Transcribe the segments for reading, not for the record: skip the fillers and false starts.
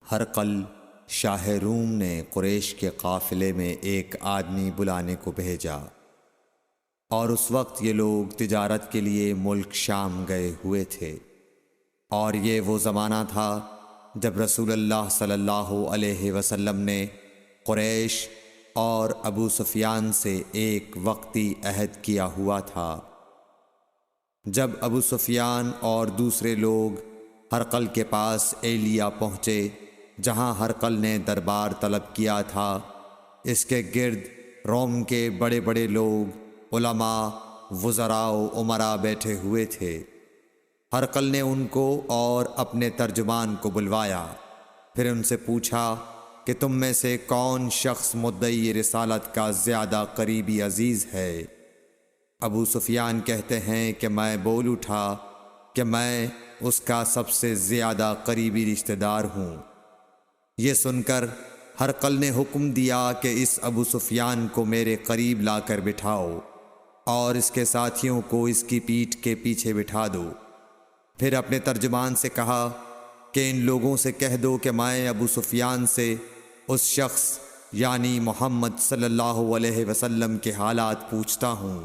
ہرقل شاہ روم نے قریش کے قافلے میں ایک آدمی بلانے کو بھیجا، اور اس وقت یہ لوگ تجارت کے لیے ملک شام گئے ہوئے تھے، اور یہ وہ زمانہ تھا جب رسول اللہ صلی اللہ علیہ وسلم نے قریش اور ابو سفیان سے ایک وقتی عہد کیا ہوا تھا۔ جب ابو سفیان اور دوسرے لوگ ہرقل کے پاس ایلیا پہنچے جہاں ہرقل نے دربار طلب کیا تھا، اس کے گرد روم کے بڑے بڑے لوگ، علماء، وزراء و امراء بیٹھے ہوئے تھے۔ ہرقل نے ان کو اور اپنے ترجمان کو بلوایا، پھر ان سے پوچھا کہ تم میں سے کون شخص مدعی رسالت کا زیادہ قریبی عزیز ہے؟ ابو سفیان کہتے ہیں کہ میں بول اٹھا کہ میں اس کا سب سے زیادہ قریبی رشتہ دار ہوں۔ یہ سن کر ہرقل نے حکم دیا کہ اس ابو سفیان کو میرے قریب لا کر بٹھاؤ اور اس کے ساتھیوں کو اس کی پیٹھ کے پیچھے بٹھا دو۔ پھر اپنے ترجمان سے کہا کہ ان لوگوں سے کہہ دو کہ میں ابو سفیان سے اس شخص یعنی محمد صلی اللہ علیہ وسلم کے حالات پوچھتا ہوں،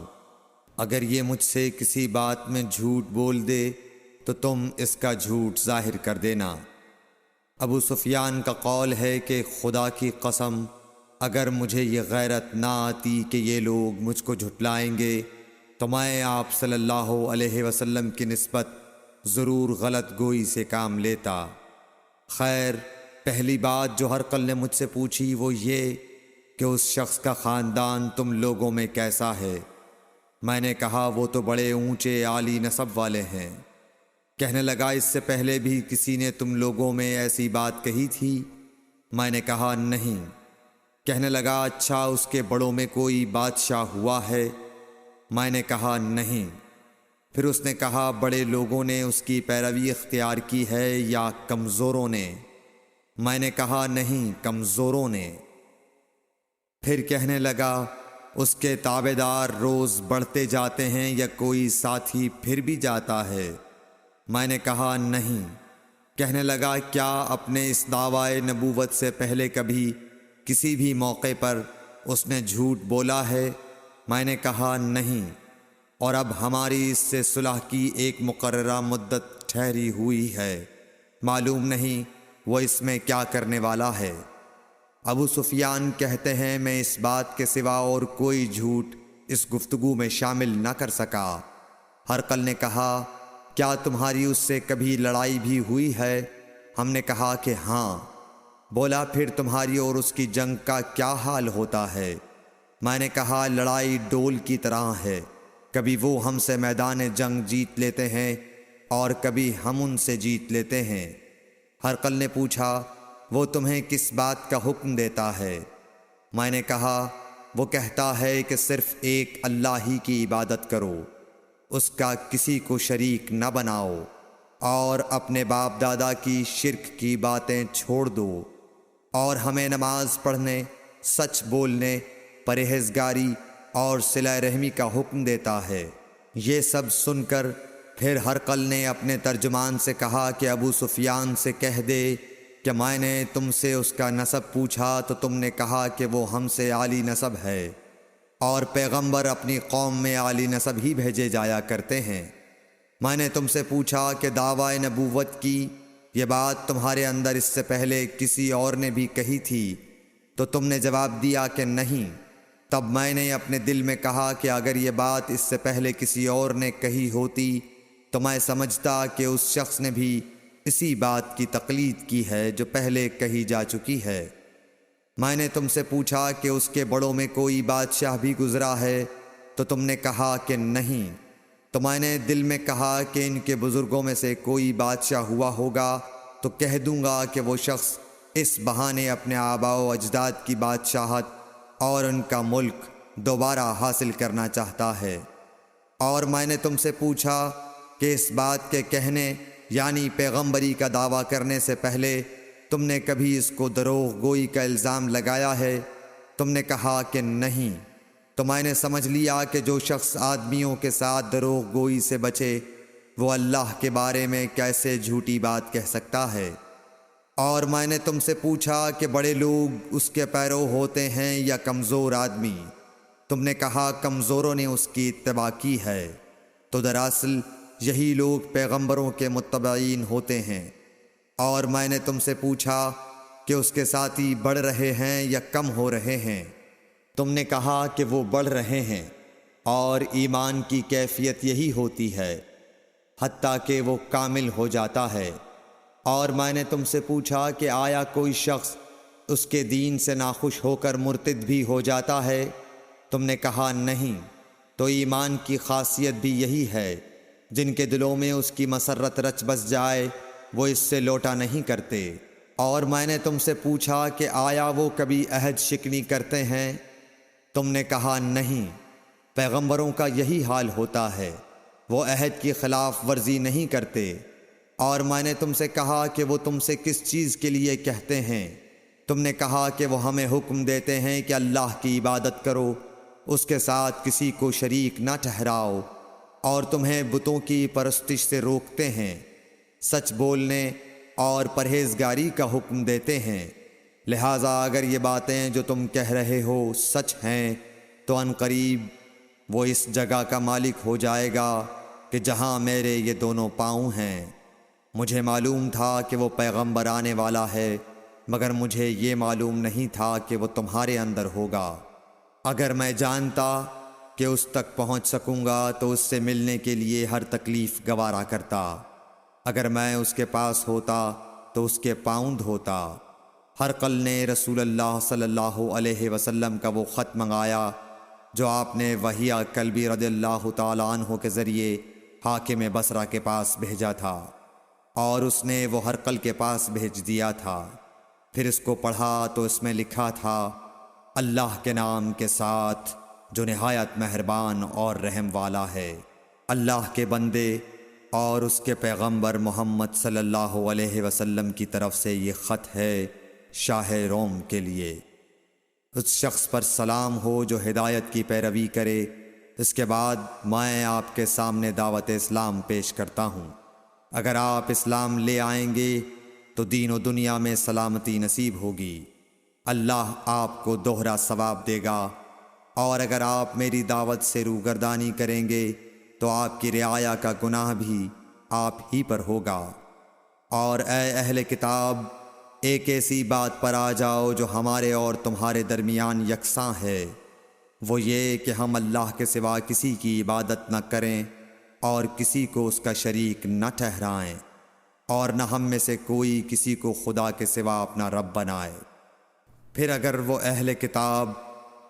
اگر یہ مجھ سے کسی بات میں جھوٹ بول دے تو تم اس کا جھوٹ ظاہر کر دینا۔ ابو سفیان کا قول ہے کہ خدا کی قسم اگر مجھے یہ غیرت نہ آتی کہ یہ لوگ مجھ کو جھٹلائیں گے تو میں آپ صلی اللہ علیہ وسلم کی نسبت ضرور غلط گوئی سے کام لیتا۔ خیر، پہلی بات جو ہرقل نے مجھ سے پوچھی وہ یہ کہ اس شخص کا خاندان تم لوگوں میں کیسا ہے؟ میں نے کہا وہ تو بڑے اونچے عالی نسب والے ہیں۔ کہنے لگا اس سے پہلے بھی کسی نے تم لوگوں میں ایسی بات کہی تھی؟ میں نے کہا نہیں۔ کہنے لگا اچھا اس کے بڑوں میں کوئی بادشاہ ہوا ہے؟ میں نے کہا نہیں۔ پھر اس نے کہا بڑے لوگوں نے اس کی پیروی اختیار کی ہے یا کمزوروں نے؟ میں نے کہا نہیں، کمزوروں نے۔ پھر کہنے لگا اس کے تابعدار روز بڑھتے جاتے ہیں یا کوئی ساتھی پھر بھی جاتا ہے؟ میں نے کہا نہیں۔ کہنے لگا کیا اپنے اس دعوی نبوت سے پہلے کبھی کسی بھی موقع پر اس نے جھوٹ بولا ہے؟ میں نے کہا نہیں، اور اب ہماری اس سے صلح کی ایک مقررہ مدت ٹھہری ہوئی ہے، معلوم نہیں وہ اس میں کیا کرنے والا ہے۔ ابو سفیان کہتے ہیں میں اس بات کے سوا اور کوئی جھوٹ اس گفتگو میں شامل نہ کر سکا۔ ہرقل نے کہا کیا تمہاری اس سے کبھی لڑائی بھی ہوئی ہے؟ ہم نے کہا کہ ہاں۔ بولا پھر تمہاری اور اس کی جنگ کا کیا حال ہوتا ہے؟ میں نے کہا لڑائی ڈول کی طرح ہے، کبھی وہ ہم سے میدان جنگ جیت لیتے ہیں اور کبھی ہم ان سے جیت لیتے ہیں۔ ہرقل نے پوچھا وہ تمہیں کس بات کا حکم دیتا ہے؟ میں نے کہا وہ کہتا ہے کہ صرف ایک اللہ ہی کی عبادت کرو، اس کا کسی کو شریک نہ بناؤ، اور اپنے باپ دادا کی شرک کی باتیں چھوڑ دو، اور ہمیں نماز پڑھنے، سچ بولنے، پرہیزگاری اور صلہ رحمی کا حکم دیتا ہے۔ یہ سب سن کر پھر ہرقل نے اپنے ترجمان سے کہا کہ ابو سفیان سے کہہ دے کہ میں نے تم سے اس کا نسب پوچھا تو تم نے کہا کہ وہ ہم سے عالی نسب ہے، اور پیغمبر اپنی قوم میں عالی نسب ہی بھیجے جایا کرتے ہیں۔ میں نے تم سے پوچھا کہ دعوی نبوت کی یہ بات تمہارے اندر اس سے پہلے کسی اور نے بھی کہی تھی؟ تو تم نے جواب دیا کہ نہیں۔ تب میں نے اپنے دل میں کہا کہ اگر یہ بات اس سے پہلے کسی اور نے کہی ہوتی تو میں سمجھتا کہ اس شخص نے بھی اسی بات کی تقلید کی ہے جو پہلے کہی جا چکی ہے۔ میں نے تم سے پوچھا کہ اس کے بڑوں میں کوئی بادشاہ بھی گزرا ہے؟ تو تم نے کہا کہ نہیں۔ تو میں نے دل میں کہا کہ ان کے بزرگوں میں سے کوئی بادشاہ ہوا ہوگا تو کہہ دوں گا کہ وہ شخص اس بہانے اپنے آباء و اجداد کی بادشاہت اور ان کا ملک دوبارہ حاصل کرنا چاہتا ہے۔ اور میں نے تم سے پوچھا کہ اس بات کے کہنے یعنی پیغمبری کا دعویٰ کرنے سے پہلے تم نے کبھی اس کو دروغ گوئی کا الزام لگایا ہے؟ تم نے کہا کہ نہیں۔ تو میں نے سمجھ لیا کہ جو شخص آدمیوں کے ساتھ دروغ گوئی سے بچے وہ اللہ کے بارے میں کیسے جھوٹی بات کہہ سکتا ہے۔ اور میں نے تم سے پوچھا کہ بڑے لوگ اس کے پیرو ہوتے ہیں یا کمزور آدمی؟ تم نے کہا کمزوروں نے اس کی اتباع کی ہے۔ تو دراصل یہی لوگ پیغمبروں کے متبعین ہوتے ہیں۔ اور میں نے تم سے پوچھا کہ اس کے ساتھی بڑھ رہے ہیں یا کم ہو رہے ہیں؟ تم نے کہا کہ وہ بڑھ رہے ہیں، اور ایمان کی کیفیت یہی ہوتی ہے حتیٰ کہ وہ کامل ہو جاتا ہے۔ اور میں نے تم سے پوچھا کہ آیا کوئی شخص اس کے دین سے ناخوش ہو کر مرتد بھی ہو جاتا ہے؟ تم نے کہا نہیں۔ تو ایمان کی خاصیت بھی یہی ہے، جن کے دلوں میں اس کی مسرت رچ بس جائے وہ اس سے لوٹا نہیں کرتے۔ اور میں نے تم سے پوچھا کہ آیا وہ کبھی عہد شکنی کرتے ہیں؟ تم نے کہا نہیں۔ پیغمبروں کا یہی حال ہوتا ہے، وہ عہد کی خلاف ورزی نہیں کرتے۔ اور میں نے تم سے کہا کہ وہ تم سے کس چیز کے لیے کہتے ہیں؟ تم نے کہا کہ وہ ہمیں حکم دیتے ہیں کہ اللہ کی عبادت کرو، اس کے ساتھ کسی کو شریک نہ ٹھہراؤ، اور تمہیں بتوں کی پرستش سے روکتے ہیں، سچ بولنے اور پرہیزگاری کا حکم دیتے ہیں۔ لہٰذا اگر یہ باتیں جو تم کہہ رہے ہو سچ ہیں تو ان قریب وہ اس جگہ کا مالک ہو جائے گا کہ جہاں میرے یہ دونوں پاؤں ہیں۔ مجھے معلوم تھا کہ وہ پیغمبر آنے والا ہے، مگر مجھے یہ معلوم نہیں تھا کہ وہ تمہارے اندر ہوگا۔ اگر میں جانتا کہ اس تک پہنچ سکوں گا تو اس سے ملنے کے لیے ہر تکلیف گوارا کرتا۔ اگر میں اس کے پاس ہوتا تو اس کے پاؤں دھوتا۔ ہرقل نے رسول اللہ صلی اللہ علیہ وسلم کا وہ خط منگایا جو آپ نے وحیہ کلبی رضی اللہ تعالیٰ عنہ کے ذریعے حاکم بصرہ کے پاس بھیجا تھا، اور اس نے وہ ہرقل کے پاس بھیج دیا تھا۔ پھر اس کو پڑھا تو اس میں لکھا تھا، اللہ کے نام کے ساتھ جو نہایت مہربان اور رحم والا ہے۔ اللہ کے بندے اور اس کے پیغمبر محمد صلی اللہ علیہ وسلم کی طرف سے یہ خط ہے شاہ روم کے لیے۔ اس شخص پر سلام ہو جو ہدایت کی پیروی کرے۔ اس کے بعد میں آپ کے سامنے دعوت اسلام پیش کرتا ہوں۔ اگر آپ اسلام لے آئیں گے تو دین و دنیا میں سلامتی نصیب ہوگی، اللہ آپ کو دوہرا ثواب دے گا۔ اور اگر آپ میری دعوت سے روگردانی کریں گے تو آپ کی رعایا کا گناہ بھی آپ ہی پر ہوگا۔ اور اے اہل کتاب، ایک ایسی بات پر آ جاؤ جو ہمارے اور تمہارے درمیان یکساں ہے، وہ یہ کہ ہم اللہ کے سوا کسی کی عبادت نہ کریں اور کسی کو اس کا شریک نہ ٹھہرائیں، اور نہ ہم میں سے کوئی کسی کو خدا کے سوا اپنا رب بنائے۔ پھر اگر وہ اہل کتاب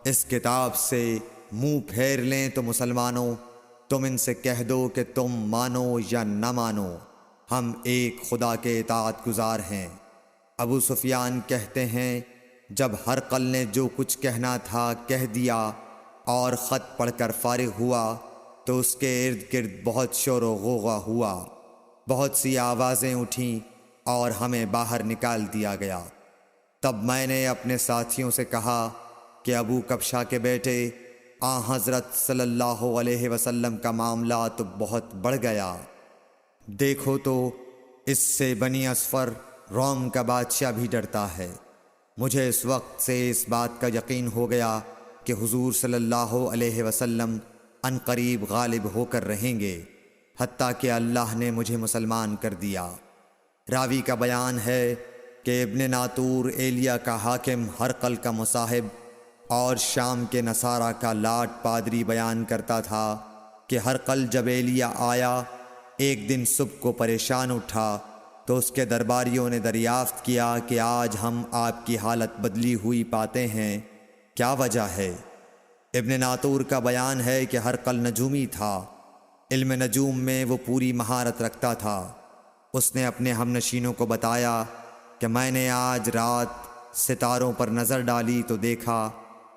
اس کتاب سے منہ پھیر لیں تو مسلمانوں، تم ان سے کہہ دو کہ تم مانو یا نہ مانو، ہم ایک خدا کے اطاعت گزار ہیں۔ ابو سفیان کہتے ہیں، جب ہرقل نے جو کچھ کہنا تھا کہہ دیا اور خط پڑھ کر فارغ ہوا تو اس کے ارد گرد بہت شور و غوغا ہوا، بہت سی آوازیں اٹھیں اور ہمیں باہر نکال دیا گیا۔ تب میں نے اپنے ساتھیوں سے کہا کہ ابو کبشہ کے بیٹے حضرت صلی اللہ علیہ وسلم کا معاملہ تو بہت بڑھ گیا۔ دیکھو تو اس سے بنی اصفر روم کا بادشاہ بھی ڈرتا ہے۔ مجھے اس وقت سے اس بات کا یقین ہو گیا کہ حضور صلی اللہ علیہ وسلم ان قریب غالب ہو کر رہیں گے، حتیٰ کہ اللہ نے مجھے مسلمان کر دیا۔ راوی کا بیان ہے کہ ابن ناطور ایلیا کا حاکم ہرقل کا مصاحب اور شام کے نصارہ کا لاٹ پادری بیان کرتا تھا کہ ہرقل جب ایلیا آیا ایک دن صبح کو پریشان اٹھا تو اس کے درباریوں نے دریافت کیا کہ آج ہم آپ کی حالت بدلی ہوئی پاتے ہیں، کیا وجہ ہے؟ ابن ناطور کا بیان ہے کہ ہرقل نجومی تھا، علم نجوم میں وہ پوری مہارت رکھتا تھا۔ اس نے اپنے ہم نشینوں کو بتایا کہ میں نے آج رات ستاروں پر نظر ڈالی تو دیکھا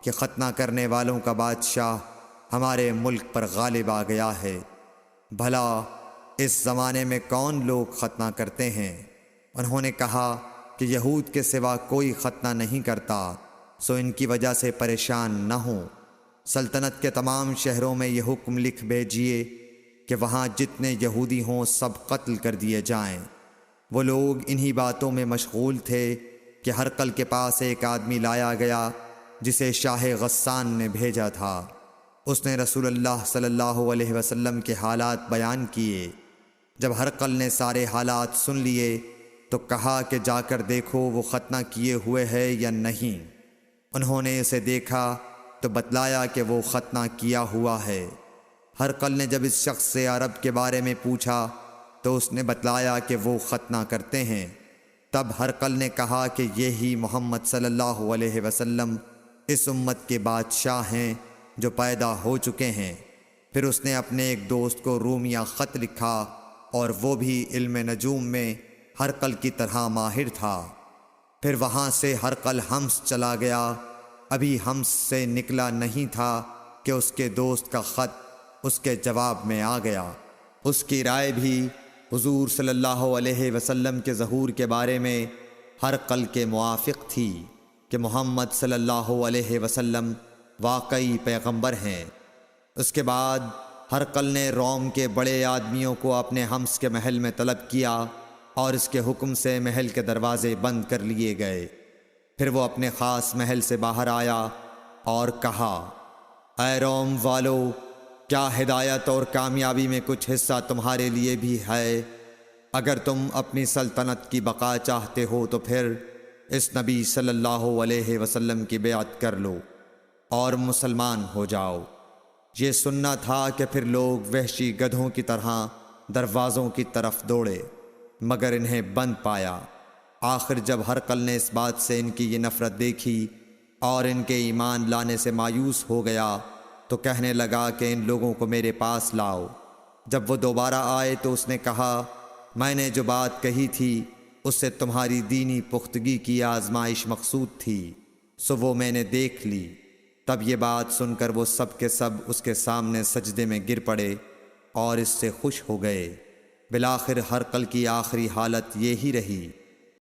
کہ ختنہ کرنے والوں کا بادشاہ ہمارے ملک پر غالب آ گیا ہے۔ بھلا اس زمانے میں کون لوگ ختنہ کرتے ہیں؟ انہوں نے کہا کہ یہود کے سوا کوئی ختنہ نہیں کرتا، سو ان کی وجہ سے پریشان نہ ہوں۔ سلطنت کے تمام شہروں میں یہ حکم لکھ بھیجیے کہ وہاں جتنے یہودی ہوں سب قتل کر دیے جائیں۔ وہ لوگ انہی باتوں میں مشغول تھے کہ ہرقل کے پاس ایک آدمی لایا گیا جسے شاہ غسان نے بھیجا تھا۔ اس نے رسول اللہ صلی اللہ علیہ وسلم کے حالات بیان کیے۔ جب ہرقل نے سارے حالات سن لیے تو کہا کہ جا کر دیکھو وہ ختنہ کیے ہوئے ہے یا نہیں۔ انہوں نے اسے دیکھا تو بتلایا کہ وہ ختنہ کیا ہوا ہے۔ ہرقل نے جب اس شخص سے عرب کے بارے میں پوچھا تو اس نے بتلایا کہ وہ ختنہ کرتے ہیں۔ تب ہرقل نے کہا کہ یہی محمد صلی اللہ علیہ وسلم اس امت کے بادشاہ ہیں جو پیدا ہو چکے ہیں۔ پھر اس نے اپنے ایک دوست کو رومیہ خط لکھا اور وہ بھی علم نجوم میں ہرقل کی طرح ماہر تھا۔ پھر وہاں سے ہرقل حمص چلا گیا۔ ابھی حمص سے نکلا نہیں تھا کہ اس کے دوست کا خط اس کے جواب میں آ گیا۔ اس کی رائے بھی حضور صلی اللہ علیہ وسلم کے ظہور کے بارے میں ہرقل کے موافق تھی کہ محمد صلی اللہ علیہ وسلم واقعی پیغمبر ہیں۔ اس کے بعد ہرقل نے روم کے بڑے آدمیوں کو اپنے حمص کے محل میں طلب کیا اور اس کے حکم سے محل کے دروازے بند کر لیے گئے۔ پھر وہ اپنے خاص محل سے باہر آیا اور کہا، اے روم والو، کیا ہدایت اور کامیابی میں کچھ حصہ تمہارے لیے بھی ہے؟ اگر تم اپنی سلطنت کی بقا چاہتے ہو تو پھر اس نبی صلی اللہ علیہ وسلم کی بیعت کر لو اور مسلمان ہو جاؤ۔ یہ سننا تھا کہ پھر لوگ وحشی گدھوں کی طرح دروازوں کی طرف دوڑے مگر انہیں بند پایا۔ آخر جب ہرقل نے اس بات سے ان کی یہ نفرت دیکھی اور ان کے ایمان لانے سے مایوس ہو گیا تو کہنے لگا کہ ان لوگوں کو میرے پاس لاؤ۔ جب وہ دوبارہ آئے تو اس نے کہا، میں نے جو بات کہی تھی اس سے تمہاری دینی پختگی کی آزمائش مقصود تھی، سو وہ میں نے دیکھ لی۔ تب یہ بات سن کر وہ سب کے سب اس کے سامنے سجدے میں گر پڑے اور اس سے خوش ہو گئے۔ بالآخر ہرقل کی آخری حالت یہی رہی